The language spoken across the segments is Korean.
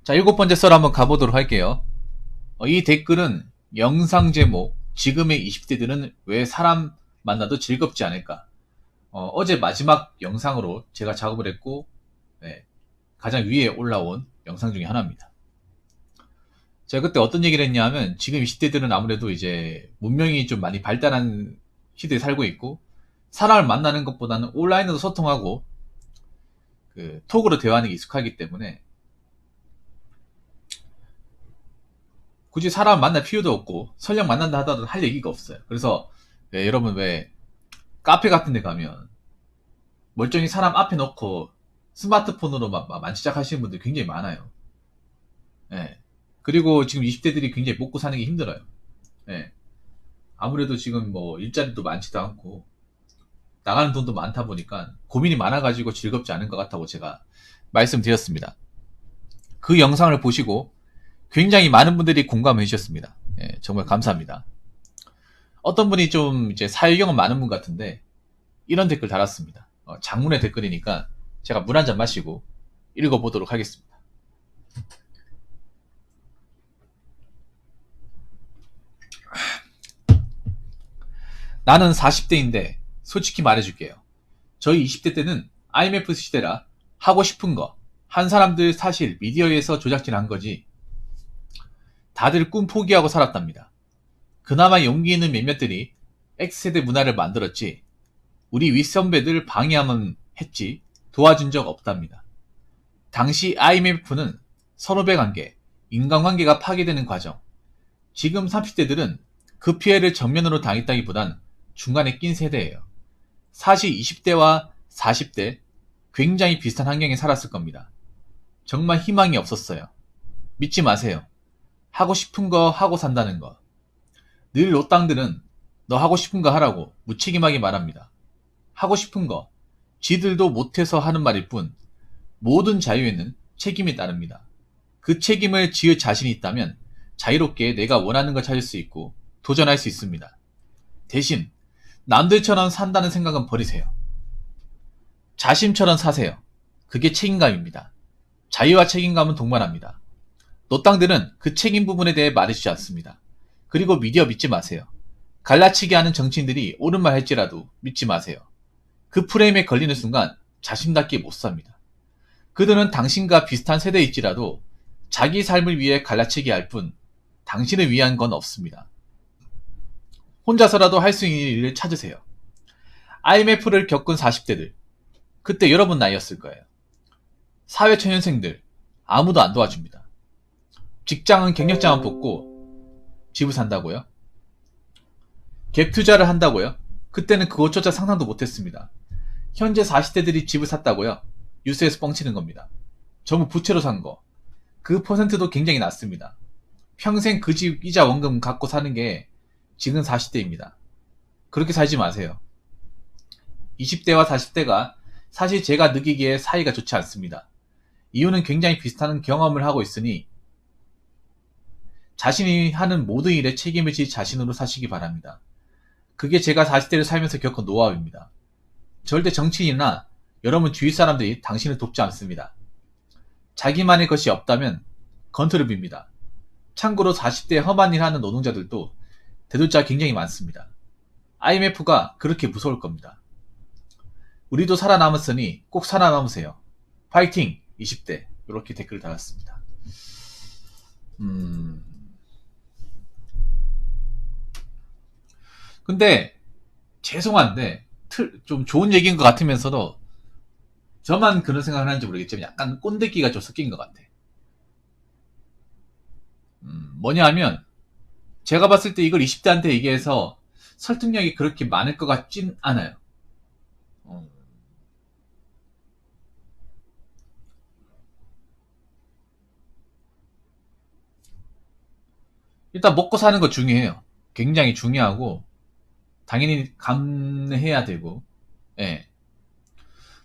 자, 7번째 썰 한번 가보도록 할게요. 이 댓글은 영상 제목, 지금의 20대들은 왜 사람 만나도 즐겁지 않을까? 어제 마지막 영상으로 제가 작업을 했고, 네, 가장 위에 올라온 영상 중에 하나입니다. 제가 그때 어떤 얘기를 했냐 하면, 지금 20대들은 아무래도 이제 문명이 좀 많이 발달한 시대에 살고 있고, 사람을 만나는 것보다는 온라인으로 소통하고, 톡으로 대화하는 게 익숙하기 때문에, 굳이 사람 만날 필요도 없고 설령 만난다 하더라도 할 얘기가 없어요. 그래서 여러분 왜 카페 같은 데 가면 멀쩡히 사람 앞에 놓고 스마트폰으로 막 만지작 하시는 분들 굉장히 많아요. 예. 그리고 지금 20대들이 굉장히 먹고 사는 게 힘들어요. 예. 아무래도 지금 뭐 일자리도 많지도 않고 나가는 돈도 많다 보니까 고민이 많아가지고 즐겁지 않은 것 같다고 제가 말씀드렸습니다. 그 영상을 보시고 굉장히 많은 분들이 공감해 주셨습니다. 예, 정말 감사합니다. 어떤 분이 좀 이제 사회 경험 많은 분 같은데 이런 댓글 달았습니다. 장문의 댓글이니까 제가 물 한 잔 마시고 읽어보도록 하겠습니다. 나는 40대인데 솔직히 말해줄게요. 저희 20대 때는 IMF 시대라 하고 싶은 거 한 사람들 사실 미디어에서 조작질한 거지 다들 꿈 포기하고 살았답니다. 그나마 용기 있는 몇몇들이 X세대 문화를 만들었지 우리 윗선배들 방해하면 했지 도와준 적 없답니다. 당시 IMF는 선후배 관계, 인간관계가 파괴되는 과정. 지금 30대들은 그 피해를 정면으로 당했다기보단 중간에 낀 세대예요. 사실 20대와 40대 굉장히 비슷한 환경에 살았을 겁니다. 정말 희망이 없었어요. 믿지 마세요. 하고 싶은 거 하고 산다는 거. 늘 노땅들은 너 하고 싶은 거 하라고 무책임하게 말합니다. 하고 싶은 거, 지들도 못해서 하는 말일 뿐 모든 자유에는 책임이 따릅니다. 그 책임을 지을 자신이 있다면 자유롭게 내가 원하는 걸 찾을 수 있고 도전할 수 있습니다. 대신 남들처럼 산다는 생각은 버리세요. 자신처럼 사세요. 그게 책임감입니다. 자유와 책임감은 동반합니다. 노땅들은 그 책임 부분에 대해 말해주지 않습니다. 그리고 미디어 믿지 마세요. 갈라치기 하는 정치인들이 옳은 말 할지라도 믿지 마세요. 그 프레임에 걸리는 순간 자신답게 못 삽니다. 그들은 당신과 비슷한 세대일지라도 자기 삶을 위해 갈라치기 할 뿐 당신을 위한 건 없습니다. 혼자서라도 할 수 있는 일을 찾으세요. IMF를 겪은 40대들, 그때 여러분 나이였을 거예요. 사회초년생들, 아무도 안 도와줍니다. 직장은 경력자만 뽑고 집을 산다고요? 갭 투자를 한다고요? 그때는 그것조차 상상도 못했습니다. 현재 40대들이 집을 샀다고요? 뉴스에서 뻥치는 겁니다. 전부 부채로 산 거. 그 퍼센트도 굉장히 낮습니다. 평생 그 집 이자 원금 갖고 사는 게 지금 40대입니다. 그렇게 살지 마세요. 20대와 40대가 사실 제가 느끼기에 사이가 좋지 않습니다. 이유는 굉장히 비슷한 경험을 하고 있으니 자신이 하는 모든 일에 책임을 질 자신으로 사시기 바랍니다. 그게 제가 40대를 살면서 겪은 노하우입니다. 절대 정치인이나 여러분 주위 사람들이 당신을 돕지 않습니다. 자기만의 것이 없다면 건투를 빕니다. 참고로 40대 험한 일 하는 노동자들도 대돌자 굉장히 많습니다. IMF가 그렇게 무서울 겁니다. 우리도 살아남았으니 꼭 살아남으세요. 파이팅! 20대 이렇게 댓글을 달았습니다. 근데 죄송한데 좀 좋은 얘기인 것 같으면서도 저만 그런 생각을 하는지 모르겠지만 약간 꼰대기가 좀 섞인 것 같아. 뭐냐 하면 제가 봤을 때 이걸 20대한테 얘기해서 설득력이 그렇게 많을 것 같진 않아요. 일단 먹고 사는 거 중요해요. 굉장히 중요하고 당연히 감내해야 되고 예.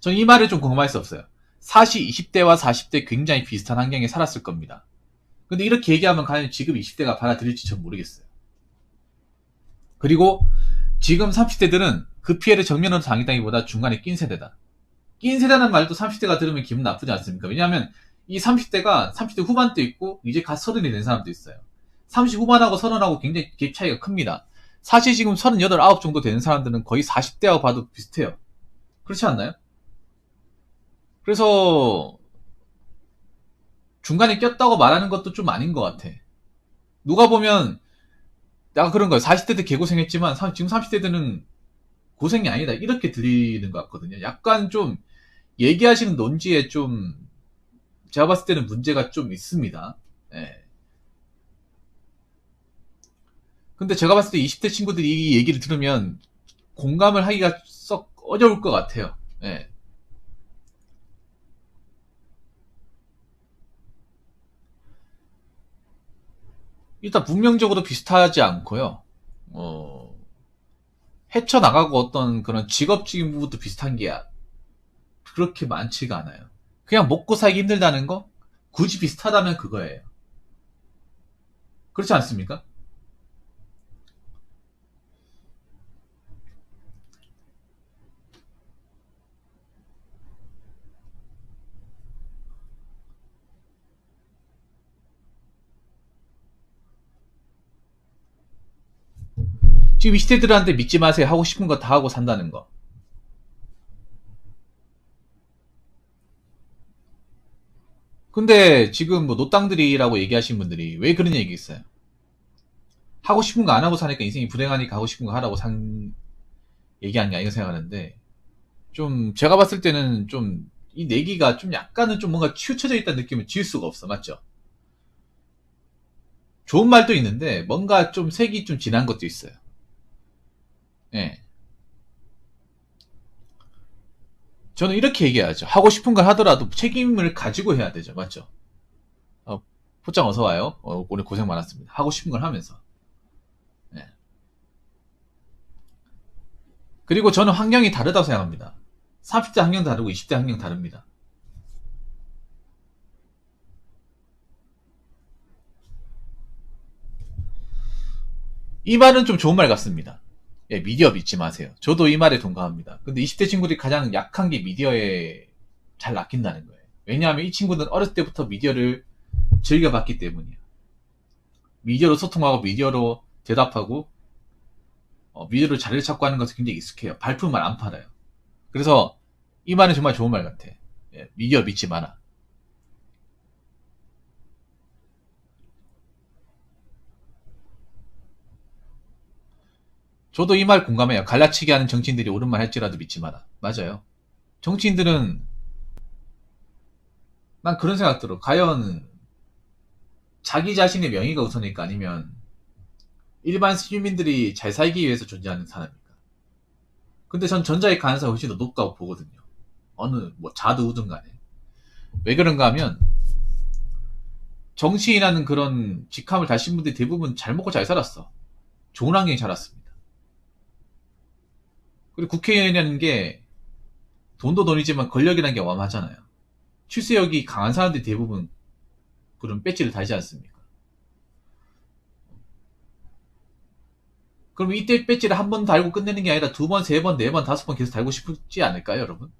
전 이 말을 좀 공감할 수 없어요. 사실 20대와 40대 굉장히 비슷한 환경에 살았을 겁니다. 근데 이렇게 얘기하면 과연 지금 20대가 받아들일지 전 모르겠어요. 그리고 지금 30대들은 그 피해를 정면으로 당했다기보다 중간에 낀 세대다. 낀 세대라는 말도 30대가 들으면 기분 나쁘지 않습니까? 왜냐하면 이 30대 후반대 있고 이제 갓 서른이 된 사람도 있어요. 30 후반하고 서른하고 굉장히 갭 차이가 큽니다. 사실 지금 38, 9 정도 되는 사람들은 거의 40대하고 봐도 비슷해요. 그렇지 않나요? 그래서 중간에 꼈다고 말하는 것도 좀 아닌 것 같아. 누가 보면 내가 그런 거예요. 40대 때 개고생했지만 지금 30대들은 고생이 아니다 이렇게 들리는 것 같거든요. 약간 좀 얘기하시는 논지에 좀 제가 봤을 때는 문제가 좀 있습니다. 예. 근데 제가 봤을 때 20대 친구들이 이 얘기를 들으면 공감을 하기가 썩 어려울 것 같아요. 예. 일단 문명적으로 비슷하지 않고요. 헤쳐나가고 어떤 그런 직업적인 부분도 비슷한 게 그렇게 많지가 않아요. 그냥 먹고 살기 힘들다는 거? 굳이 비슷하다면 그거예요. 그렇지 않습니까? 지금 20대들한테 믿지 마세요. 하고 싶은 거 다 하고 산다는 거. 근데 지금 뭐 노땅들이라고 얘기하시는 분들이 왜 그런 얘기 있어요? 하고 싶은 거 안 하고 사니까 인생이 불행하니까 하고 싶은 거 하라고 얘기하는 게 아닌가 생각하는데, 좀 제가 봤을 때는 좀 이 내기가 좀 약간은 좀 뭔가 치우쳐져 있다는 느낌을 지울 수가 없어. 맞죠? 좋은 말도 있는데 뭔가 좀 색이 좀 진한 것도 있어요. 예. 저는 이렇게 얘기하죠. 하고 싶은 걸 하더라도 책임을 가지고 해야 되죠. 맞죠? 포장 어서 와요. 오늘 고생 많았습니다. 하고 싶은 걸 하면서. 예. 그리고 저는 환경이 다르다고 생각합니다. 30대 환경 다르고 20대 환경 다릅니다. 이 말은 좀 좋은 말 같습니다. 예, 미디어 믿지 마세요. 저도 이 말에 동감합니다. 근데 20대 친구들이 가장 약한 게 미디어에 잘 낚인다는 거예요. 왜냐하면 이 친구들은 어렸을 때부터 미디어를 즐겨봤기 때문이에요. 미디어로 소통하고 미디어로 대답하고 미디어로 자리를 찾고 하는 것은 굉장히 익숙해요. 발품을 안 팔아요. 그래서 이 말은 정말 좋은 말 같아. 예, 미디어 믿지 마라. 저도 이 말 공감해요. 갈라치기 하는 정치인들이 옳은 말 할지라도 믿지 마라. 맞아요. 정치인들은 난 그런 생각 들어. 과연 자기 자신의 명예가 우선일까 아니면 일반 시민들이 잘 살기 위해서 존재하는 사람입니까? 근데 전 전자의 가능성이 훨씬 더 높다고 보거든요. 어느 뭐 좌우든 간에. 왜 그런가 하면 정치인이라는 그런 직함을 다신 분들이 대부분 잘 먹고 잘 살았어. 좋은 환경에 자랐습니다. 그리고 국회의원이라는 게 돈도 돈이지만 권력이라는 게 어마어마하잖아요. 출세력이 강한 사람들이 대부분 그런 배지를 달지 않습니까? 그럼 이때 배지를 한 번 달고 끝내는 게 아니라 두 번, 세 번, 네 번, 다섯 번 계속 달고 싶지 않을까요, 여러분?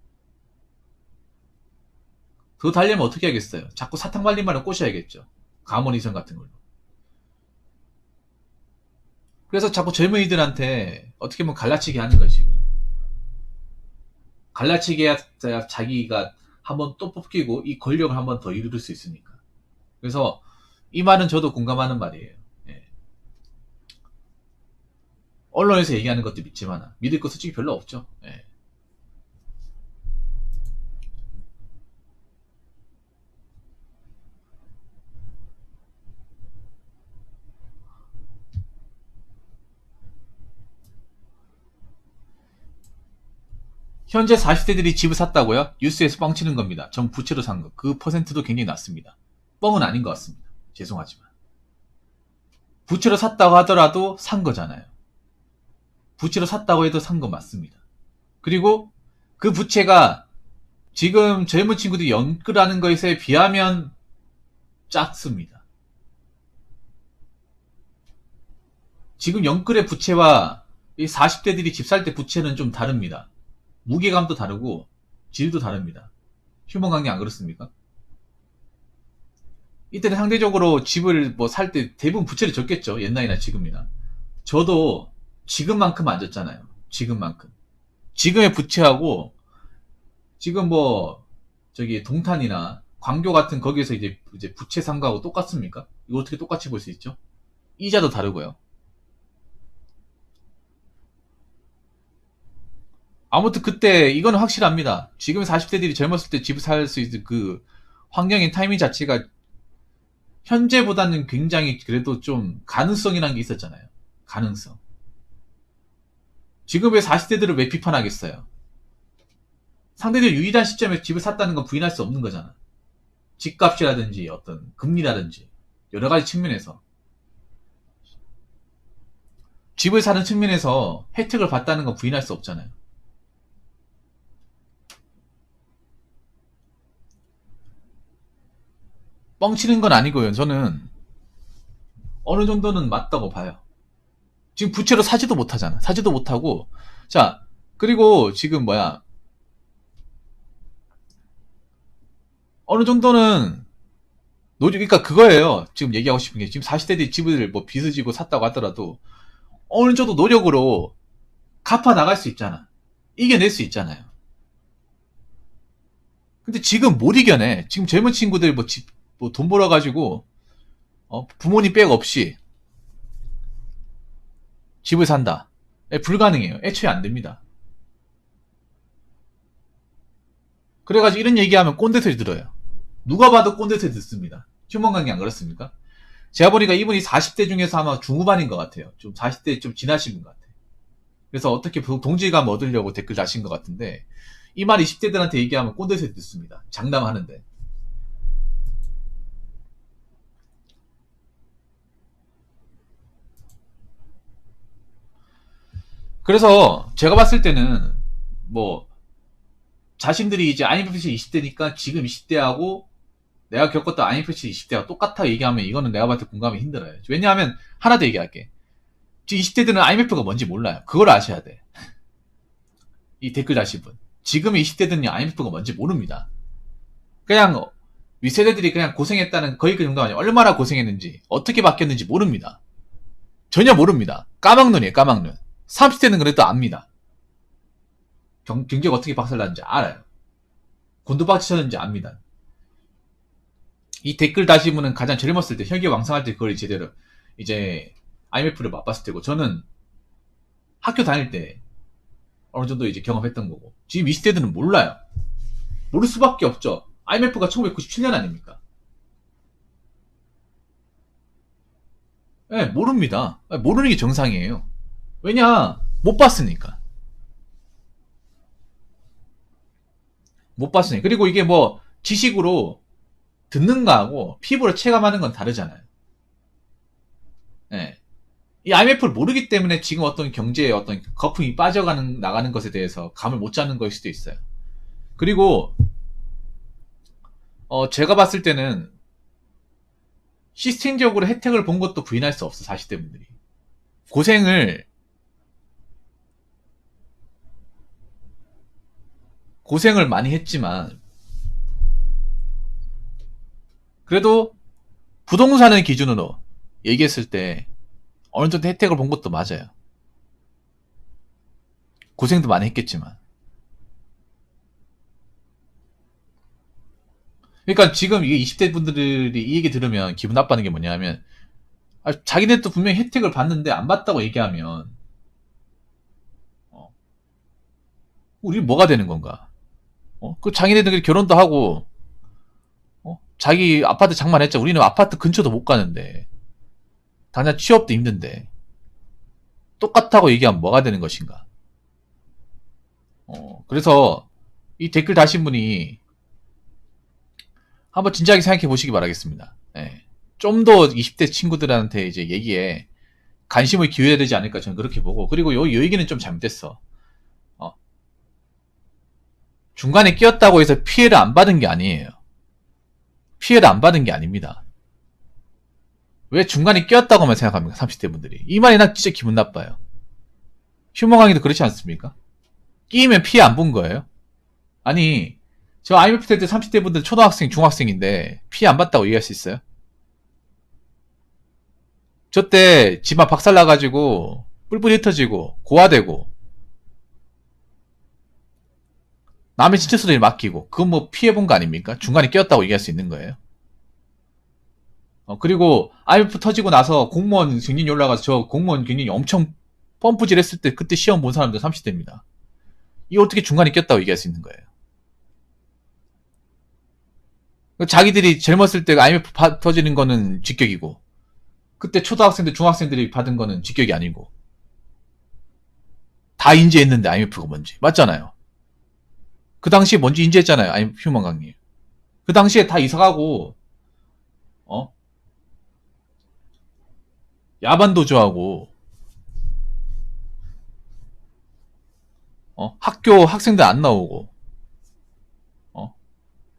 더 달려면 어떻게 하겠어요? 자꾸 사탕 발린 말은 꼬셔야겠죠. 가모니선 같은 걸로. 그래서 자꾸 젊은이들한테 어떻게 보면 갈라치기 하는 거예요, 지금. 갈라치기 해야 자기가 한번 또 뽑히고 이 권력을 한번 더 이룰 수 있으니까. 그래서 이 말은 저도 공감하는 말이에요. 예. 언론에서 얘기하는 것도 믿지만 믿을 거 솔직히 별로 없죠. 예. 현재 40대들이 집을 샀다고요? 뉴스에서 뻥치는 겁니다. 전 부채로 산 거. 그 퍼센트도 굉장히 낮습니다. 뻥은 아닌 것 같습니다. 죄송하지만. 부채로 샀다고 하더라도 산 거잖아요. 부채로 샀다고 해도 산 거 맞습니다. 그리고 그 부채가 지금 젊은 친구들이 연끌하는 것에 비하면 작습니다. 지금 연끌의 부채와 이 40대들이 집 살 때 부채는 좀 다릅니다. 무게감도 다르고 질도 다릅니다. 휴먼 관계 안 그렇습니까? 이때는 상대적으로 집을 뭐 살 때 대부분 부채를 졌겠죠. 옛날이나 지금이나. 저도 지금만큼 안 졌잖아요. 지금만큼. 지금의 부채하고 지금 뭐 저기 동탄이나 광교 같은 거기에서 이제 부채 상가하고 똑같습니까? 이거 어떻게 똑같이 볼 수 있죠? 이자도 다르고요. 아무튼 그때 이거는 확실합니다. 지금 40대들이 젊었을 때 집을 살 수 있는 그 환경의 타이밍 자체가 현재보다는 굉장히 그래도 좀 가능성이라는 게 있었잖아요. 가능성. 지금 왜 40대들을 왜 비판하겠어요? 상대들 유일한 시점에 집을 샀다는 건 부인할 수 없는 거잖아. 집값이라든지 어떤 금리라든지 여러 가지 측면에서 집을 사는 측면에서 혜택을 받다는 건 부인할 수 없잖아요. 뻥치는 건 아니고요. 저는 어느 정도는 맞다고 봐요. 지금 부채로 사지도 못하잖아. 사지도 못하고. 자, 그리고 지금 뭐야. 어느 정도는 그러니까 그거예요. 지금 얘기하고 싶은 게 지금 40대들이 집을 뭐 빚을 지고 샀다고 하더라도 어느 정도 노력으로 갚아 나갈 수 있잖아. 이겨낼 수 있잖아요. 근데 지금 못 이겨내. 지금 젊은 친구들 뭐 돈 벌어가지고 부모님 백 없이 집을 산다. 불가능해요. 애초에 안 됩니다. 그래가지고 이런 얘기하면 꼰대 소리 들어요. 누가 봐도 꼰대 소리 듣습니다. 휴먼관계 안 그렇습니까? 제가 보니까 이분이 40대 중에서 아마 중후반인 것 같아요. 좀 40대 좀 지나신 것 같아요. 그래서 어떻게 동질감 얻으려고 댓글 다신 것 같은데 이 말 20대들한테 얘기하면 꼰대 소리 듣습니다. 장담하는데. 그래서 제가 봤을 때는 뭐 자신들이 이제 IMF 20대니까 지금 20대하고 내가 겪었던 IMF 20대가 똑같아 얘기하면 이거는 내가 봤을 때 공감이 힘들어요. 왜냐하면 하나 더 얘기할게. 지금 20대들은 IMF가 뭔지 몰라요. 그걸 아셔야 돼. 이 댓글 다신 분. 지금 20대들은 IMF가 뭔지 모릅니다. 그냥 윗세대들이 그냥 고생했다는 거의 그 정도 아니에요. 얼마나 고생했는지 어떻게 바뀌었는지 모릅니다. 전혀 모릅니다. 까막눈이에요. 까막눈. 30대는 그래도 압니다. 경제가 어떻게 박살났는지 알아요. 곤두박질 쳤는지 압니다. 이 댓글 다신 분은 가장 젊었을 때 혈기왕성할 때 그걸 제대로 이제 IMF를 맛봤을 때고 저는 학교 다닐 때 어느 정도 이제 경험했던 거고 지금 20대들은 몰라요. 모를 수밖에 없죠. IMF가 1997년 아닙니까? 네, 모릅니다. 모르는 게 정상이에요. 왜냐? 못 봤으니까. 못 봤으니. 그리고 이게 뭐 지식으로 듣는 거하고 피부로 체감하는 건 다르잖아요. 네. 이 IMF를 모르기 때문에 지금 어떤 경제에 어떤 거품이 나가는 것에 대해서 감을 못 잡는 거일 수도 있어요. 그리고 제가 봤을 때는 시스템적으로 혜택을 본 것도 부인할 수 없어. 40대 분들이 고생을 많이 했지만 그래도 부동산을 기준으로 얘기했을 때 어느 정도 혜택을 본 것도 맞아요. 고생도 많이 했겠지만. 그러니까 지금 이게 20대 분들이 이 얘기 들으면 기분 나빠하는 게 뭐냐면 자기네도 분명히 혜택을 받는데 안 받다고 얘기하면 우리 뭐가 되는 건가? 그 자기네들끼리 결혼도 하고 자기 아파트 장만했자 우리는 아파트 근처도 못 가는데 당장 취업도 힘든데 똑같다고 얘기하면 뭐가 되는 것인가? 그래서 이 댓글 다신 분이 한번 진지하게 생각해 보시기 바라겠습니다. 네. 좀 더 20대 친구들한테 이제 얘기에 관심을 기울여야 되지 않을까 저는 그렇게 보고 그리고 요 얘기는 좀 잘못됐어. 중간에 끼었다고 해서 피해를 안 받은 게 아니에요. 피해를 안 받은 게 아닙니다. 왜 중간에 끼었다고만 생각합니까? 30대 분들이. 이 말이 난 진짜 기분 나빠요. 휴먼 강의도 그렇지 않습니까? 끼면 피해 안 본 거예요? 아니 저 IMF 때 30대 분들 초등학생, 중학생인데 피해 안 봤다고 얘기할 수 있어요? 저 때 집안 박살나가지고 뿔뿔이 흩어지고 고아되고 남의 신체소리를 맡기고 그건 뭐 피해본 거 아닙니까? 중간에 끼었다고 얘기할 수 있는 거예요. 그리고 IMF 터지고 나서 공무원 경진이 올라가서 저 공무원 경진이 엄청 펌프질 했을 때 그때 시험 본 사람들 30대입니다. 이거 어떻게 중간에 꼈다고 얘기할 수 있는 거예요. 자기들이 젊었을 때 IMF 터지는 거는 직격이고 그때 초등학생들 중학생들이 받은 거는 직격이 아니고 다 인지했는데 IMF가 뭔지 맞잖아요. 그 당시에 뭔지 인지했잖아요. IMF 휴먼 강의. 그 당시에 다 이사가고 야반도 좋아하고 학교 학생들 안 나오고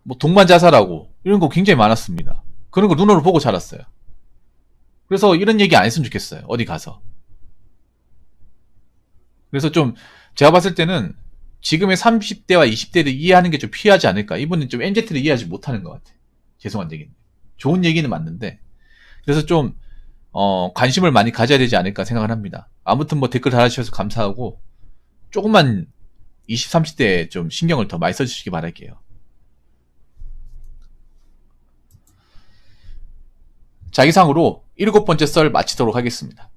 뭐 동반 자살하고 이런 거 굉장히 많았습니다. 그런 거 눈으로 보고 자랐어요. 그래서 이런 얘기 안 했으면 좋겠어요. 어디 가서. 그래서 좀 제가 봤을 때는 지금의 30대와 20대를 이해하는 게 좀 필요하지 않을까. 이분은 좀 MZ를 이해하지 못하는 것 같아요. 죄송한 얘기인데. 좋은 얘기는 맞는데. 그래서 좀 관심을 많이 가져야 되지 않을까 생각을 합니다. 아무튼 뭐 댓글 달아주셔서 감사하고 조금만 20, 30대에 좀 신경을 더 많이 써주시기 바랄게요. 자, 이상으로 7번째 썰 마치도록 하겠습니다.